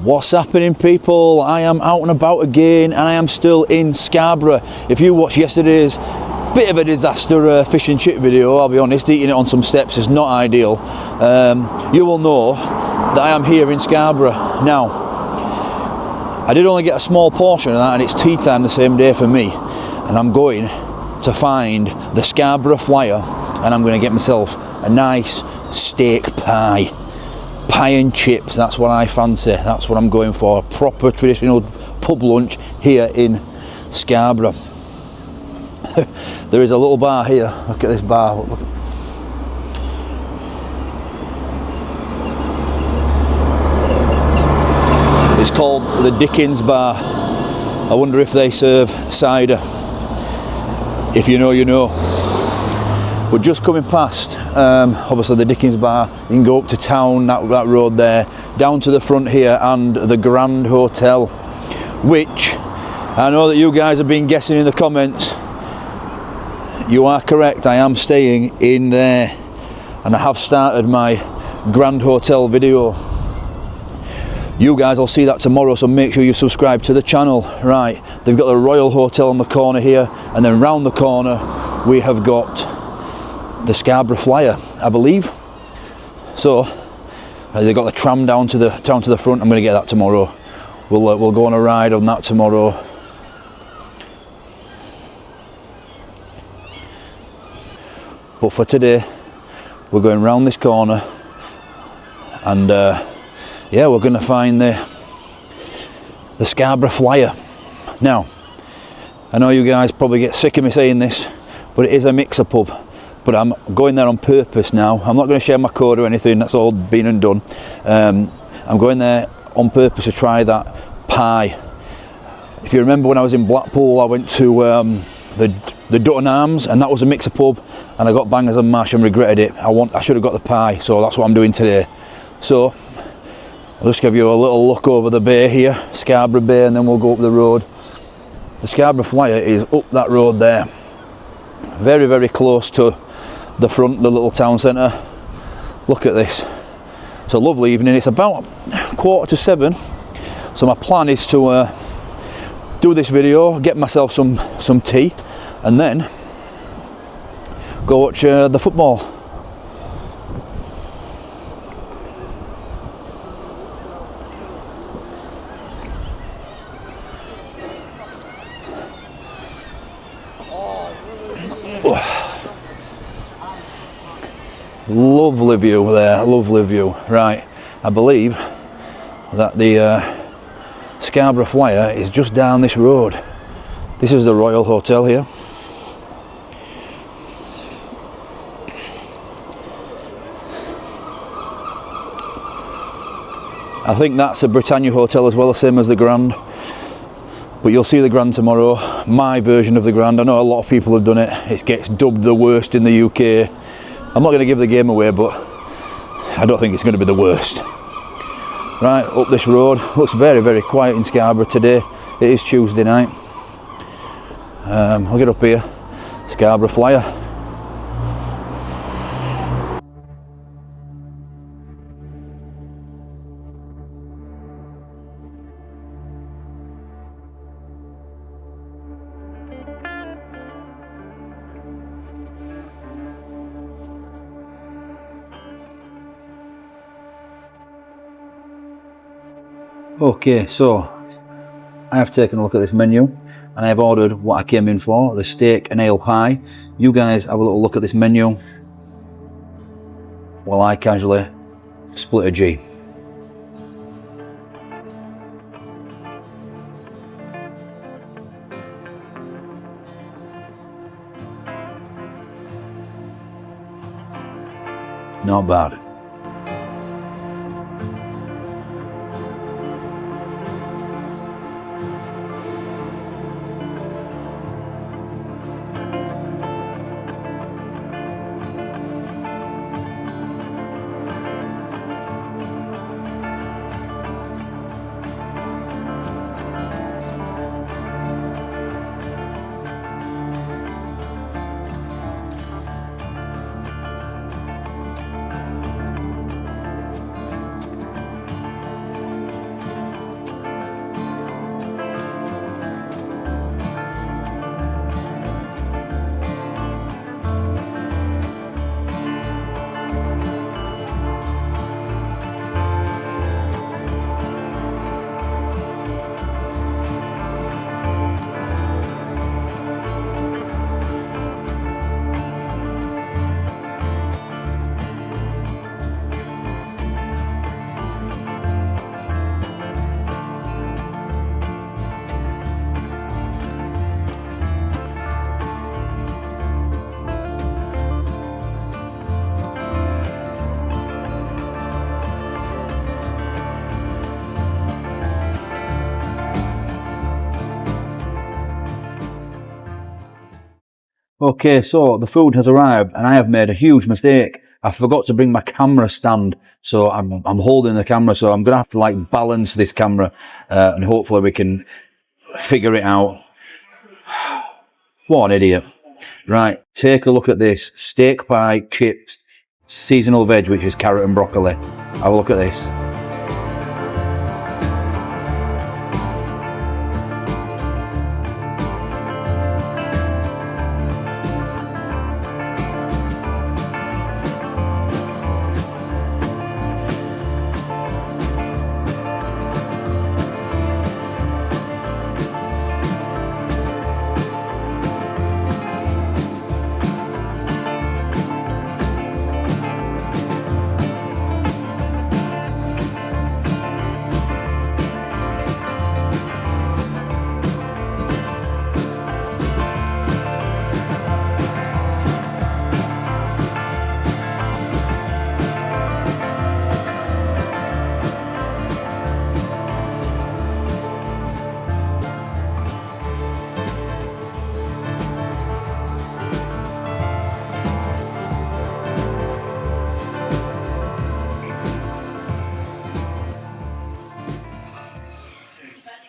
What's happening, people? I am out and about again, and I am still in Scarborough. If you watched yesterday's bit of a disaster fish and chip video, I'll be honest, eating it on some steps is not ideal. You will know that I am here in Scarborough. Now, I did only get a small portion of that, and it's tea time the same day for me, and I'm going to find the Scarborough Flyer, and I'm going to get myself a nice steak pie. Pie and chips, that's what I fancy, that's what I'm going for. A proper traditional pub lunch here in Scarborough. There is a little bar here, look at this bar, look. It's called the Dickens Bar. I wonder if they serve cider. If you know, you know. We're just coming past, obviously the Dickens Bar. You can go up to town, that road there, down to the front here, and the Grand Hotel, which I know that you guys have been guessing in the comments. You are correct, I am staying in there, and I have started my Grand Hotel video. You guys will see that tomorrow, so make sure you subscribe to the channel. Right, they've got the Royal Hotel on the corner here, and then round the corner we have got the Scarborough Flyer, I believe. So they've got the tram down to the front. I'm going to get that tomorrow. We'll go on a ride on that tomorrow. But for today, we're going round this corner, and yeah, we're going to find the Scarborough Flyer. Now, I know you guys probably get sick of me saying this, but it is a mixer pub. But I'm going there on purpose now. I'm not going to share my code or anything, that's all been and done. I'm going there on purpose to try that pie. If you remember when I was in Blackpool, I went to the Dutton Arms, and that was a mixer pub, and I got bangers and mash and regretted it. I should have got the pie, so that's what I'm doing today. So I'll just give you a little look over the bay here, Scarborough Bay, and then we'll go up the road. The Scarborough Flyer is up that road there, very, very close to the front, the little town centre. Look at this. It's a lovely evening. It's about 7:15, so my plan is to do this video, get myself some tea, and then go watch the football. Lovely view there, lovely view. Right, I believe that the Scarborough Flyer is just down this road. This is the Royal Hotel here. I think that's a Britannia Hotel as well, the same as the Grand. But you'll see the Grand tomorrow, my version of the Grand. I know a lot of people have done it. It gets dubbed the worst in the UK. I'm not going to give the game away, but I don't think it's going to be the worst. Right, up this road. Looks very, very quiet in Scarborough today. It is Tuesday night. I'll get up here. Scarborough Flyer. Okay, so I have taken a look at this menu, and I have ordered what I came in for, the steak and ale pie. You guys have a little look at this menu while I casually split a G. Not bad. Okay, so the food has arrived and I have made a huge mistake. I forgot to bring my camera stand, so I'm holding the camera, so I'm gonna have to like balance this camera, and hopefully we can figure it out. What an idiot. Right, take a look at this. Steak pie, chips, seasonal veg, which is carrot and broccoli. Have a look at this.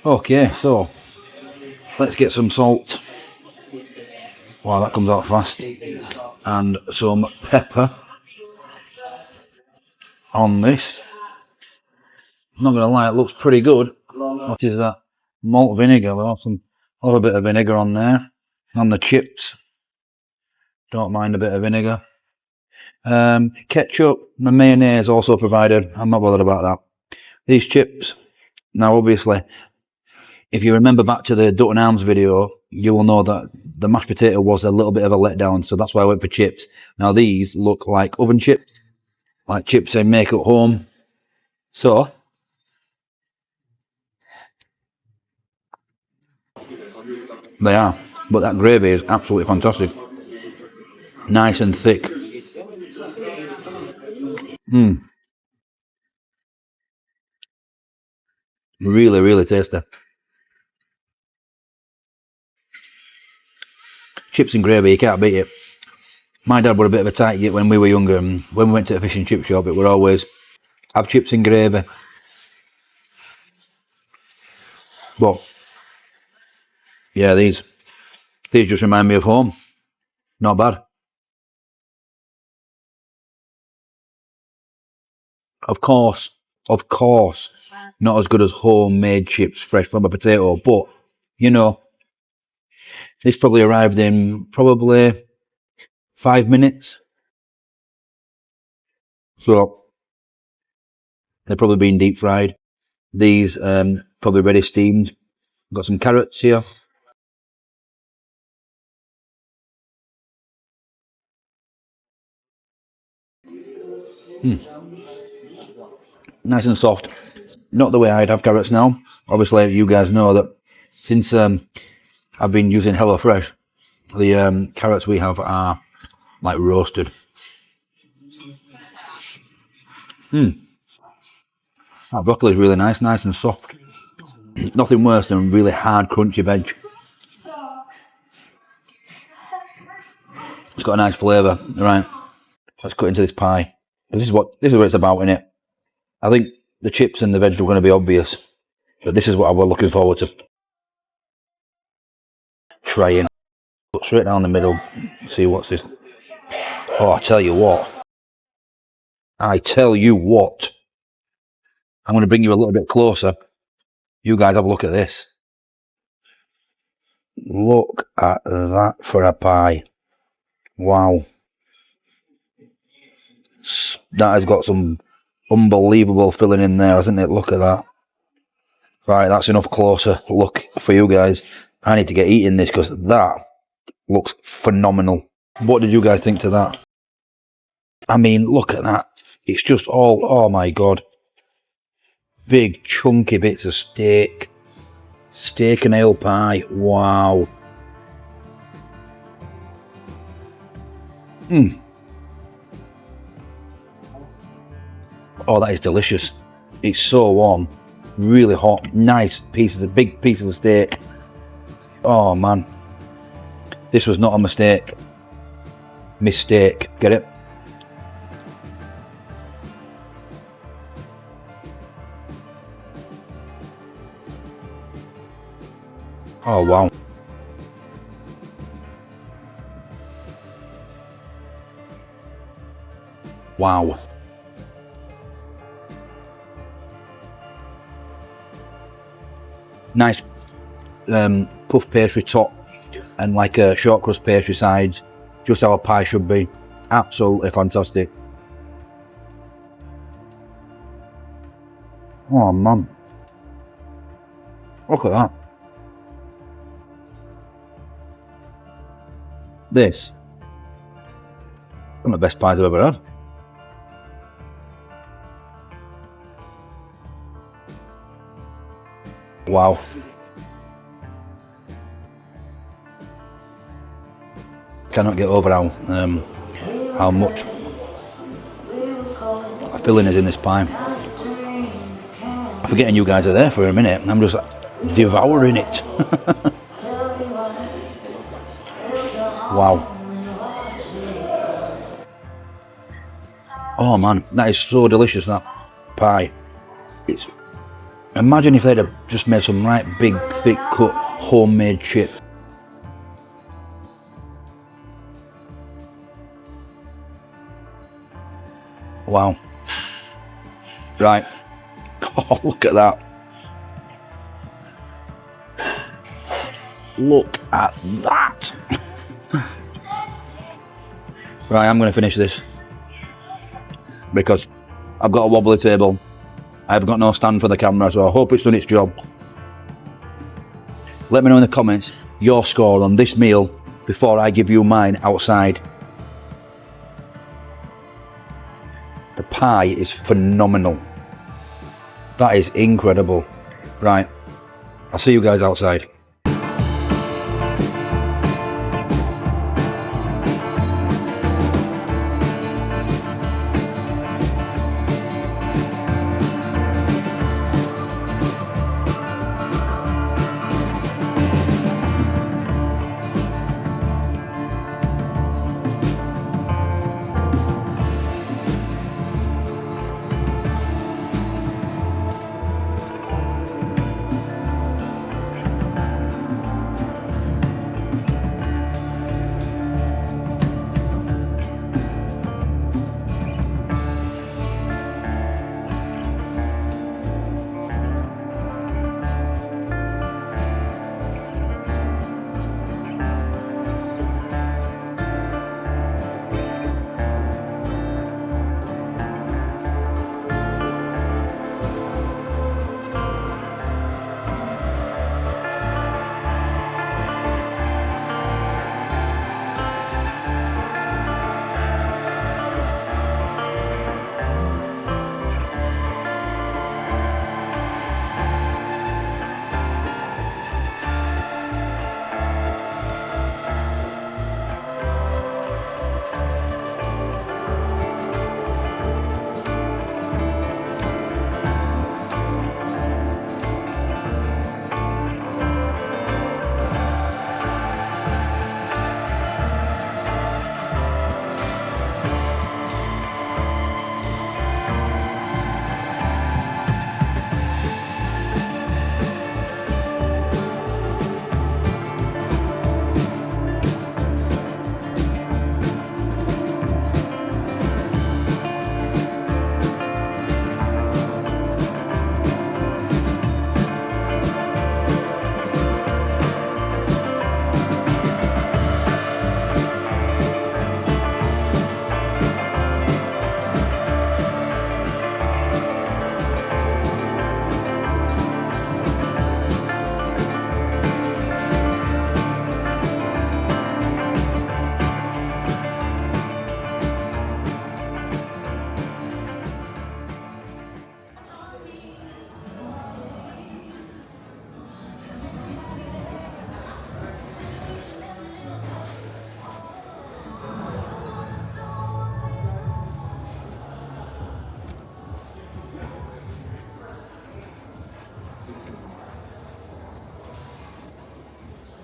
Okay, so let's get some salt. Wow, that comes out fast. And some pepper on this. I'm not going to lie, it looks pretty good. What is that? Malt vinegar. We'll have some, I'll have a bit of vinegar on there. On the chips. Don't mind a bit of vinegar. Ketchup and mayonnaise also provided. I'm not bothered about that. These chips. Now, obviously, if you remember back to the Dutton Arms video, you will know that the mashed potato was a little bit of a letdown, so that's why I went for chips. Now, these look like oven chips. Like chips I make at home. So, they are. But that gravy is absolutely fantastic. Nice and thick. Really, really tasty. Chips and gravy, you can't beat it. My dad was a bit of a tight git when we were younger, and when we went to a fish and chip shop, it would always have chips and gravy. But, yeah, these just remind me of home. Not bad. Of course, not as good as homemade chips fresh from a potato, but, you know, this probably arrived in probably 5 minutes. So, they're probably been deep fried. These probably ready steamed. Got some carrots here. Nice and soft. Not the way I'd have carrots now. Obviously, you guys know that since I've been using HelloFresh, the carrots we have are like roasted. That broccoli is really nice and soft. Nothing worse than really hard, crunchy veg. It's got a nice flavour. Right, let's cut into this pie. This is what it's about, innit? I think the chips and the veg are going to be obvious, but this is what I was looking forward to trying. Put straight down the middle. See what's this. Oh, I tell you what. I'm going to bring you a little bit closer. You guys have a look at this. Look at that for a pie. Wow. That has got some unbelievable filling in there, hasn't it? Look at that. Right, that's enough closer look for you guys. I need to get eating this because that looks phenomenal. What did you guys think to that? I mean, look at that. It's just all, oh my God. Big chunky bits of steak. Steak and ale pie. Wow. Oh, that is delicious. It's so warm. Really hot. Nice pieces of big pieces of steak. Oh man. This was not a mistake. Mistake, get it? Oh wow. Wow. Nice puff pastry top and like a short crust pastry sides, just how a pie should be. Absolutely fantastic. Oh man, look at that. This, one of the best pies I've ever had. Wow. Cannot get over how much filling is in this pie. I'm forgetting you guys are there for a minute. I'm just devouring it. Wow. Oh man, that is so delicious, that pie. It's, imagine if they'd have just made some right big, thick cut homemade chips. Wow. Right. Oh, look at that. Look at that. Right, I'm going to finish this because I've got a wobbly table. I've got no stand for the camera, so I hope it's done its job. Let me know in the comments your score on this meal before I give you mine outside. The pie is phenomenal. That is incredible. Right, I'll see you guys outside.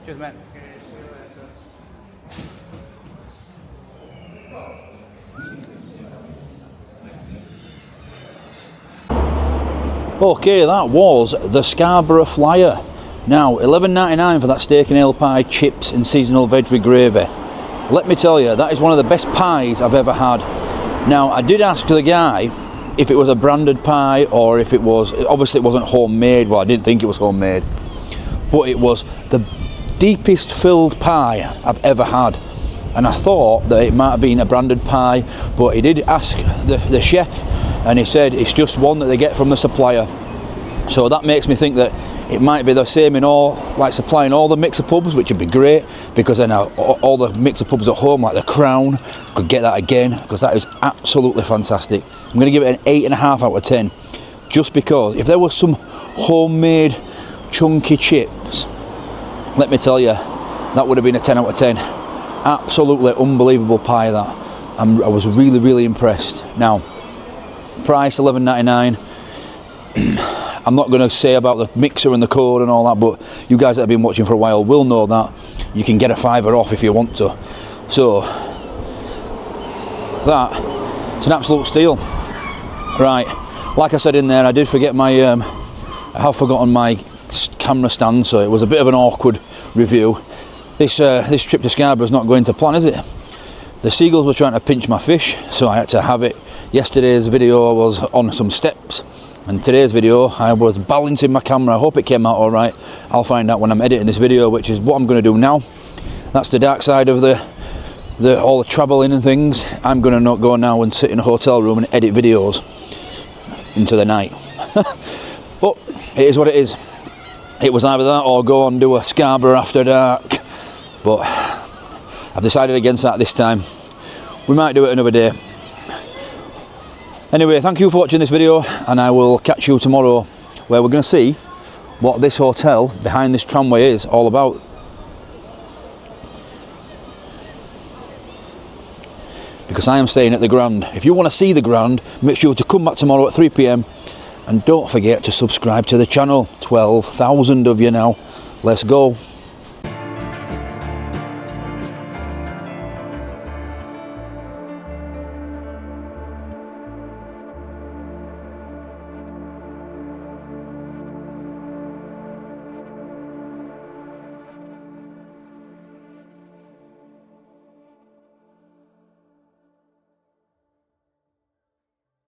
Cheers, mate. Okay, that was the Scarborough Flyer. Now, £11.99 for that steak and ale pie, chips and seasonal veg with gravy. Let me tell you, that is one of the best pies I've ever had. Now, I did ask the guy if it was a branded pie or if it was, obviously it wasn't homemade, well I didn't think it was homemade, but it was the deepest filled pie I've ever had. And I thought that it might have been a branded pie, but he did ask the chef and he said it's just one that they get from the supplier. So that makes me think that it might be the same in all, like supplying all the mixer pubs, which would be great, because then all the mixer pubs at home, like the Crown, could get that again, because that is absolutely fantastic. I'm going to give it an 8.5 out of 10, just because if there was some homemade chunky chips, let me tell you, that would have been a 10 out of 10. Absolutely unbelievable pie that. I was really, really impressed. Now, price £11.99. I'm not going to say about the mixer and the code and all that, but you guys that have been watching for a while will know that you can get a £5 off if you want to. So it's an absolute steal. Right, like I said in there, I did forget my I have forgotten my camera stand, so it was a bit of an awkward review. This trip to Scarborough is not going to plan, is it? The seagulls were trying to pinch my fish, so I had to have it. Yesterday's video was on some steps, and today's video I was balancing my camera. I hope it came out all right. I'll find out when I'm editing this video, which is what I'm going to do now. That's the dark side of all the travelling and things. I'm going to not go now and sit in a hotel room and edit videos into the night. But it is what it is. It was either that or go and do a Scarborough after dark, but I've decided against that this time. We might do it another day. Anyway, thank you for watching this video, and I will catch you tomorrow, where we're going to see what this hotel behind this tramway is all about. Because I am staying at the Grand. If you want to see the Grand, make sure to come back tomorrow at 3 PM, and don't forget to subscribe to the channel. 12,000 of you now. Let's go.